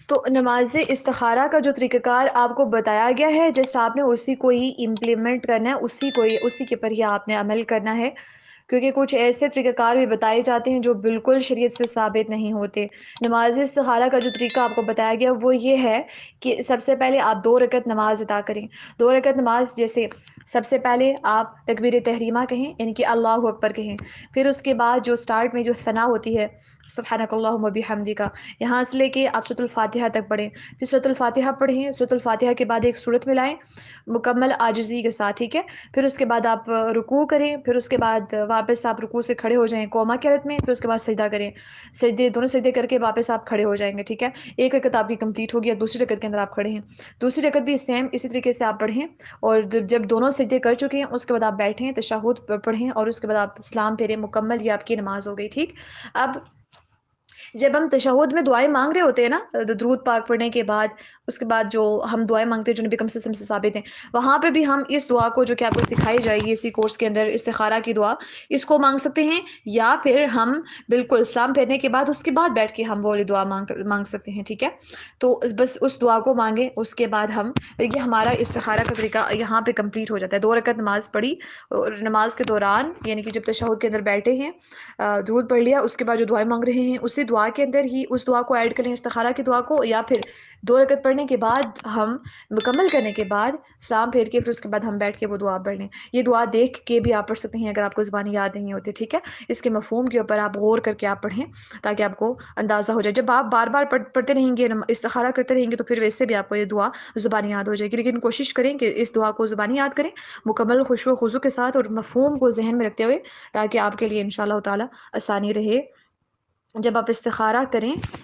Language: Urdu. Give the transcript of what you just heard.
تو نماز استخارہ کا جو طریقہ کار آپ کو بتایا گیا ہے، جسٹ آپ نے اسی کو ہی امپلیمنٹ کرنا ہے، اسی کے پر ہی آپ نے عمل کرنا ہے، کیونکہ کچھ ایسے طریقہ کار بھی بتائے جاتے ہیں جو بالکل شریعت سے ثابت نہیں ہوتے۔ نماز استخارہ کا جو طریقہ آپ کو بتایا گیا وہ یہ ہے کہ سب سے پہلے آپ 2 رکعت نماز ادا کریں۔ 2 رکعت نماز جیسے سب سے پہلے آپ تکبیر تحریمہ کہیں، یعنی کہ اللہ اکبر کہیں، پھر اس کے بعد جو سٹارٹ میں جو ثنا ہوتی ہے سبحانک اللہم و بحمدک، یہاں سے لے کے آپ سورۃ الفاتحہ تک پڑھیں، پھر سورۃ الفاتحہ پڑھیں، سورۃ الفاتحہ کے بعد ایک سورت ملائیں مکمل عاجزی کے ساتھ، ٹھیک ہے؟ پھر اس کے بعد آپ رکوع کریں، پھر اس کے بعد واپس آپ رکوع سے کھڑے ہو جائیں قوما کی حالت میں، پھر اس کے بعد سجدہ کریں، دونوں سجدے کر کے واپس آپ کھڑے ہو جائیں گے، ٹھیک ہے؟ ایک رکعت آپ کی کمپلیٹ ہوگی، اب دوسری رکعت کے اندر آپ کھڑے ہیں، دوسری رکعت بھی سیم اسی طریقے سے آپ پڑھیں، اور جب دونوں سجدے کر چکے ہیں اس کے بعد آپ بیٹھیں، تشہد پڑھیں، اور اس کے بعد آپ سلام پھیریں، مکمل یہ آپ کی نماز ہو گئی، ٹھیک؟ اب جب ہم تشہد میں دعائیں مانگ رہے ہوتے ہیں نا، درود پاک پڑھنے کے بعد، اس کے بعد جو ہم دعائیں مانگتے ہیں جو نبی اکرم صلی اللہ علیہ وسلم سے ثابت ہیں، وہاں پہ بھی ہم اس دعا کو جو کہ آپ کو سکھائی جائے گی اسی کورس کے اندر، استخارہ کی دعا، اس کو مانگ سکتے ہیں، یا پھر ہم بالکل اسلام پھیرنے کے بعد اس کے بعد بیٹھ کے ہم وہ والی دعا مانگ سکتے ہیں، ٹھیک ہے؟ تو بس اس دعا کو مانگیں، اس کے بعد ہم یہ ہمارا استخارہ کا طریقہ یہاں پہ کمپلیٹ ہو جاتا ہے۔ 2 رکعت نماز پڑھی، اور نماز کے دوران یعنی کہ جب تشہد کے اندر بیٹھے ہیں، درود پڑھ لیا، اس کے بعد جو دعائیں مانگ رہے ہیں اسی دعا کے اندر ہی اس دعا کو ایڈ کریں، استخارہ کی دعا کو، یا پھر 2 رکعت پڑھنے کے بعد ہم مکمل کرنے کے بعد سلام پھیر کے پھر اس کے بعد ہم بیٹھ کے وہ دعا پڑھ لیں۔ یہ دعا دیکھ کے بھی آپ پڑھ سکتے ہیں اگر آپ کو زبانی یاد نہیں ہوتی، ٹھیک ہے؟ اس کے مفہوم کے اوپر آپ غور کر کے آپ پڑھیں تاکہ آپ کو اندازہ ہو جائے۔ جب آپ بار بار پڑھتے رہیں گے، استخارہ کرتے رہیں گے، تو پھر ویسے بھی آپ کو یہ دعا زبانی یاد ہو جائے گی، لیکن کوشش کریں کہ اس دعا کو زبانی یاد کریں مکمل خشوع و خضوع کے ساتھ اور مفہوم کو ذہن میں رکھتے ہوئے، تاکہ آپ کے لیے انشاءاللہ تعالی آسانی رہے جب آپ استخارہ کریں۔